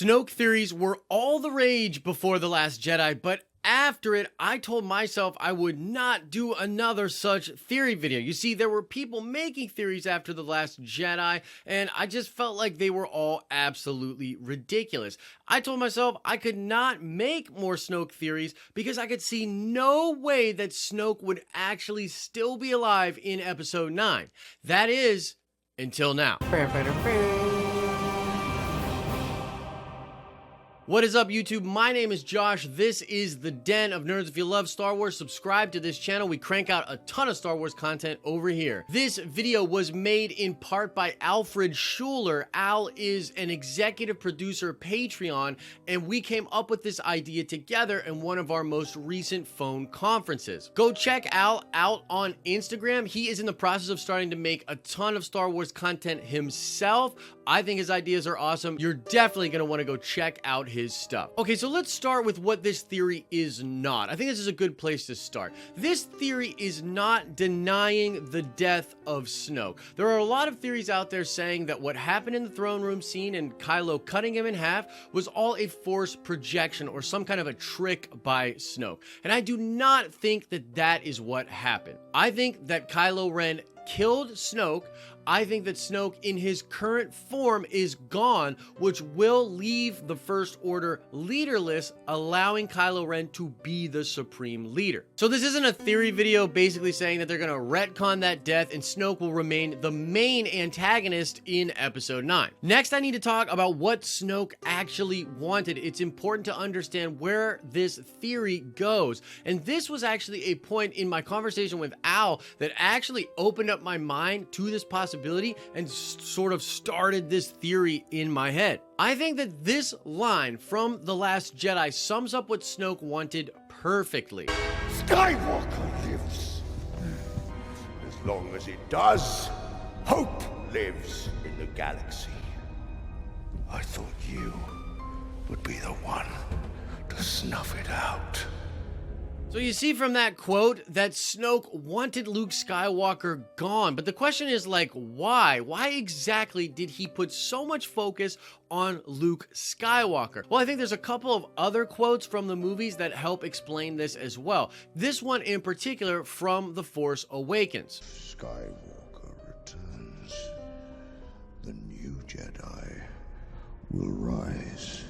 Snoke theories were all the rage before The Last Jedi, but after it, I told myself I would not do another such theory video. You see, there were people making theories after The Last Jedi, and I just felt like they were all absolutely ridiculous. I told myself I could not make more Snoke theories because I could see no way that Snoke would actually still be alive in Episode 9. That is, until now. What is up, YouTube? My name is Josh. This is The Den of Nerds. If you love Star Wars, subscribe to this channel. We crank out a ton of Star Wars content over here. This video was made in part by Alfred Schuler. Al is an executive producer Patreon, and we came up with this idea together in one of our most recent phone conferences. Go check Al out on Instagram. He is in the process of starting to make a ton of Star Wars content himself. I think his ideas are awesome. You're definitely going to want to go check out his stuff. Okay, so let's start with what this theory is not. I think this is a good place to start. This theory is not denying the death of Snoke. There are a lot of theories out there saying that what happened in the throne room scene and Kylo cutting him in half was all a Force projection or some kind of a trick by Snoke. And I do not think that that is what happened. I think that Kylo Ren killed Snoke. I think that Snoke in his current form is gone, which will leave the First Order leaderless, allowing Kylo Ren to be the supreme leader. So this isn't a theory video basically saying that they're going to retcon that death and Snoke will remain the main antagonist in Episode 9. Next, I need to talk about what Snoke actually wanted. It's important to understand where this theory goes. And this was actually a point in my conversation with Al that actually opened up my mind to this possibility and sort of started this theory in my head. I think that this line from The Last Jedi sums up what Snoke wanted perfectly. Skywalker lives. As long as it does, hope lives in the galaxy. I thought you would be the one to snuff it out. So you see from that quote that Snoke wanted Luke Skywalker gone, but the question is like, why? Why exactly did he put so much focus on Luke Skywalker? Well, I think there's a couple of other quotes from the movies that help explain this as well. This one in particular from The Force Awakens. Skywalker returns. The new Jedi will rise.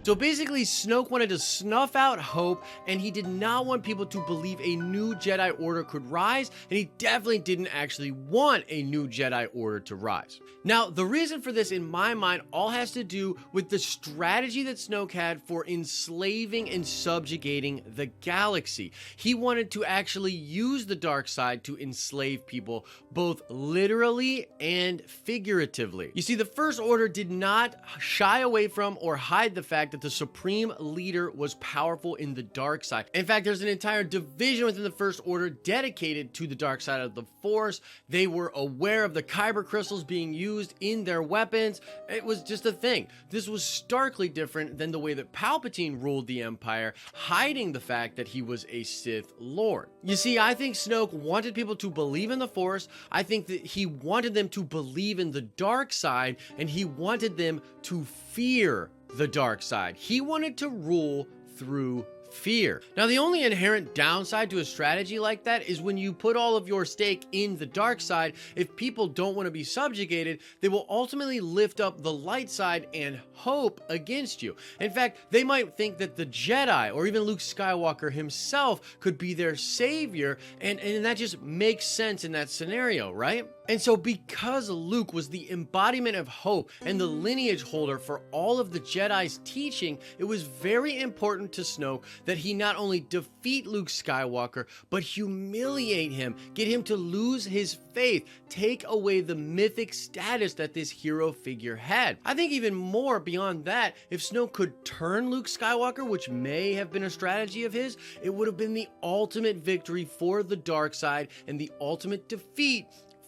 So basically, Snoke wanted to snuff out hope, and he did not want people to believe a new Jedi Order could rise, and he definitely didn't actually want a new Jedi Order to rise. Now, the reason for this, in my mind, all has to do with the strategy that Snoke had for enslaving and subjugating the galaxy. He wanted to actually use the dark side to enslave people, both literally and figuratively. You see, the First Order did not shy away from or hide the fact that the supreme leader was powerful in the dark side. In fact, there's an entire division within the First Order dedicated to the dark side of the Force. They were aware of the kyber crystals being used in their weapons. It was just a thing. This was starkly different than the way that Palpatine ruled the Empire, hiding the fact that he was a Sith Lord. You see, I think Snoke wanted people to believe in the Force. I think that he wanted them to believe in the dark side, and he wanted them to fear the dark side. He wanted to rule through fear. Now, the only inherent downside to a strategy like that is when you put all of your stake in the dark side, if people don't want to be subjugated, they will ultimately lift up the light side and hope against you. In fact, they might think that the Jedi or even Luke Skywalker himself could be their savior, and that just makes sense in that scenario, right? And so because Luke was the embodiment of hope and the lineage holder for all of the Jedi's teaching, it was very important to Snoke that he not only defeat Luke Skywalker, but humiliate him, get him to lose his faith, take away the mythic status that this hero figure had. I think even more beyond that, if Snoke could turn Luke Skywalker, which may have been a strategy of his, it would have been the ultimate victory for the dark side and the ultimate defeat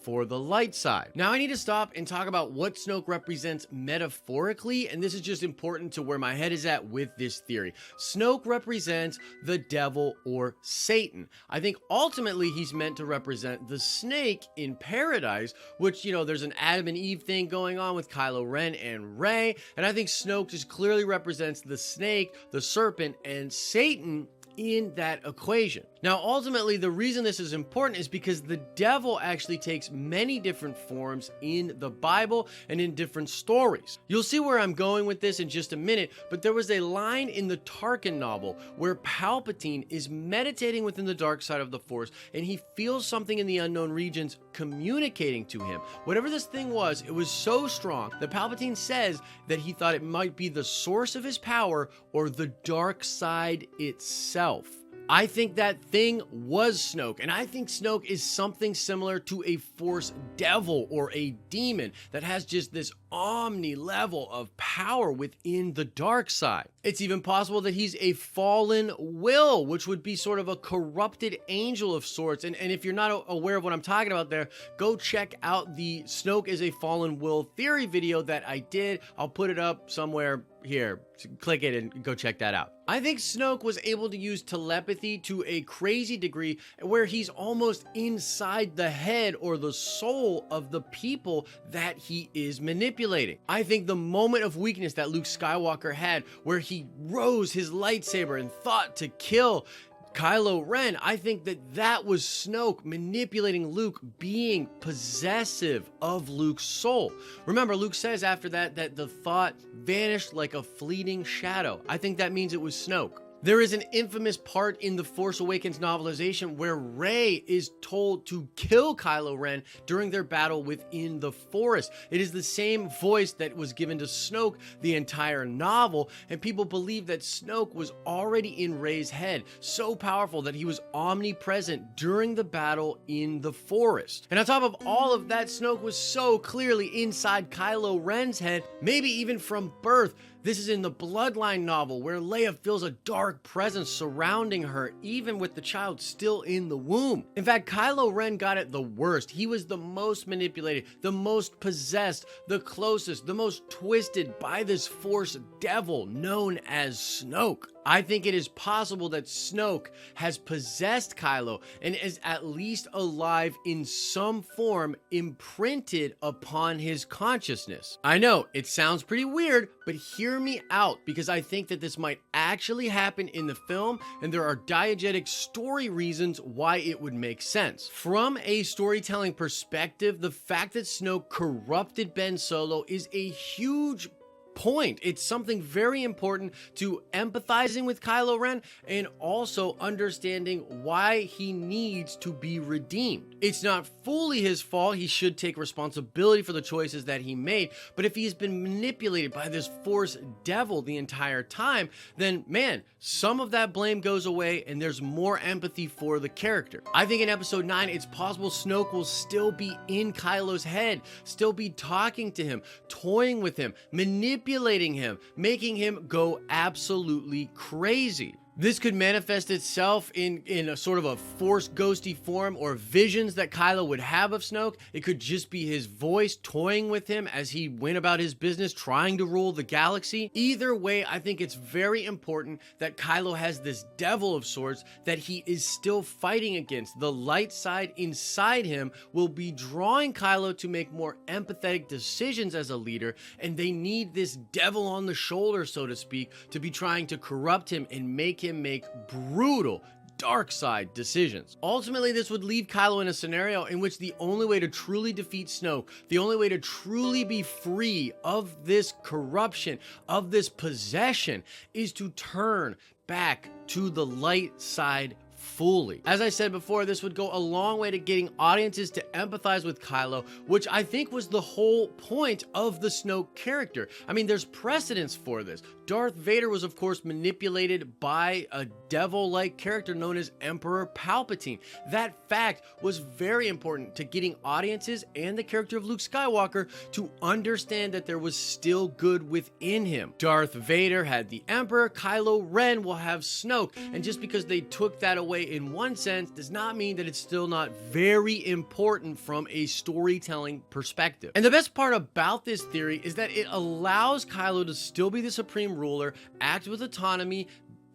for the light side. Now I need to stop and talk about what Snoke represents metaphorically, and this is just important to where my head is at with this theory. Snoke represents the devil or Satan. I think ultimately he's meant to represent the snake in paradise, which, you know, there's an Adam and Eve thing going on with Kylo Ren and Rey, and I think Snoke just clearly represents the snake, the serpent, and Satan in that equation. Now, ultimately, the reason this is important is because the devil actually takes many different forms in the Bible and in different stories. You'll see where I'm going with this in just a minute, but there was a line in the Tarkin novel where Palpatine is meditating within the dark side of the Force, and he feels something in the unknown regions communicating to him. Whatever this thing was, it was so strong that Palpatine says that he thought it might be the source of his power or the dark side itself. I think that thing was Snoke, and I think Snoke is something similar to a Force devil or a demon that has just this omni level of power within the dark side. It's even possible that he's a fallen will, which would be sort of a corrupted angel of sorts. And if you're not aware of what I'm talking about there, go check out the Snoke is a fallen will theory video that I did. I'll put it up somewhere here. Click it and go check that out. I think Snoke was able to use telepathy to a crazy degree where he's almost inside the head or the soul of the people that he is manipulating. I think the moment of weakness that Luke Skywalker had where he rose his lightsaber and thought to kill Kylo Ren, I think that was Snoke manipulating Luke, being possessive of Luke's soul. Remember, Luke says after that the thought vanished like a fleeting shadow. I think that means it was Snoke. There is an infamous part in the Force Awakens novelization where Rey is told to kill Kylo Ren during their battle within the forest. It is the same voice that was given to Snoke the entire novel, and people believe that Snoke was already in Rey's head, so powerful that he was omnipresent during the battle in the forest. And on top of all of that, Snoke was so clearly inside Kylo Ren's head, maybe even from birth. This is in the Bloodline novel where Leia feels a dark presence surrounding her, even with the child still in the womb. In fact, Kylo Ren got it the worst. He was the most manipulated, the most possessed, the closest, the most twisted by this Force devil known as Snoke. I think it is possible that Snoke has possessed Kylo and is at least alive in some form, imprinted upon his consciousness. I know, it sounds pretty weird, but hear me out, because I think that this might actually happen in the film, and there are diegetic story reasons why it would make sense. From a storytelling perspective, the fact that Snoke corrupted Ben Solo is a huge point. It's something very important to empathizing with Kylo Ren and also understanding why he needs to be redeemed. It's not fully his fault. He should take responsibility for the choices that he made, but if he's been manipulated by this Force devil the entire time, then man, some of that blame goes away and there's more empathy for the character. I think in episode 9, it's possible Snoke will still be in Kylo's head, still be talking to him, toying with him, manipulating him, making him go absolutely crazy. This could manifest itself in a sort of a Force ghosty form or visions that Kylo would have of Snoke. It could just be his voice toying with him as he went about his business trying to rule the galaxy. Either way, I think it's very important that Kylo has this devil of sorts that he is still fighting against. The light side inside him will be drawing Kylo to make more empathetic decisions as a leader, and they need this devil on the shoulder, so to speak, to be trying to corrupt him and make him make brutal dark side decisions. Ultimately, this would leave Kylo in a scenario in which the only way to truly defeat Snoke, the only way to truly be free of this corruption, of this possession, is to turn back to the light side fully. As I said before, this would go a long way to getting audiences to empathize with Kylo, which I think was the whole point of the Snoke character. I mean, there's precedence for this. Darth Vader was, of course, manipulated by a devil-like character known as Emperor Palpatine. That fact was very important to getting audiences and the character of Luke Skywalker to understand that there was still good within him. Darth Vader had the Emperor, Kylo Ren will have Snoke, and just because they took that away away in one sense does not mean that it's still not very important from a storytelling perspective. And the best part about this theory is that it allows Kylo to still be the supreme ruler, act with autonomy,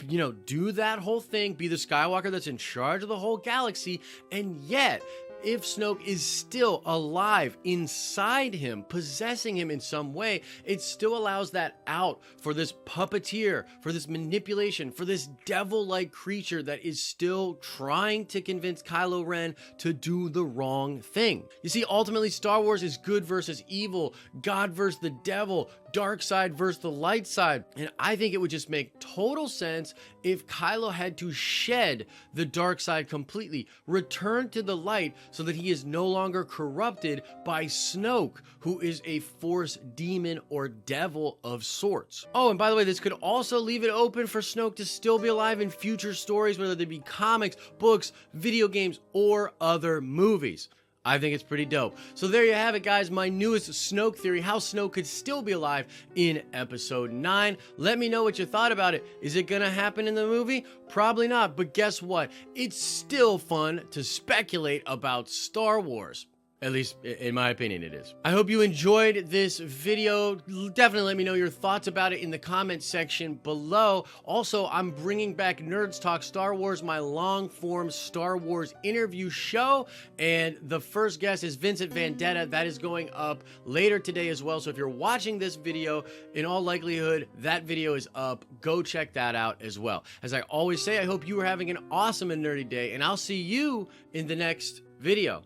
you know, do that whole thing, be the Skywalker that's in charge of the whole galaxy, and yet, if Snoke is still alive inside him, possessing him in some way, it still allows that out for this puppeteer, for this manipulation, for this devil-like creature that is still trying to convince Kylo Ren to do the wrong thing. You see, ultimately, Star Wars is good versus evil, God versus the devil, dark side versus the light side, and I think it would just make total sense if Kylo had to shed the dark side completely, return to the light so that he is no longer corrupted by Snoke, who is a Force demon or devil of sorts. Oh, and by the way, this could also leave it open for Snoke to still be alive in future stories, whether they be comics, books, video games, or other movies. I think it's pretty dope. So there you have it, guys. My newest Snoke theory, how Snoke could still be alive in episode 9. Let me know what you thought about it. Is it gonna happen in the movie? Probably not, but guess what? It's still fun to speculate about Star Wars. At least, in my opinion, it is. I hope you enjoyed this video. Definitely let me know your thoughts about it in the comments section below. Also, I'm bringing back Nerds Talk Star Wars, my long-form Star Wars interview show. And the first guest is Vincent Vendetta. That is going up later today as well. So if you're watching this video, in all likelihood, that video is up. Go check that out as well. As I always say, I hope you are having an awesome and nerdy day. And I'll see you in the next video.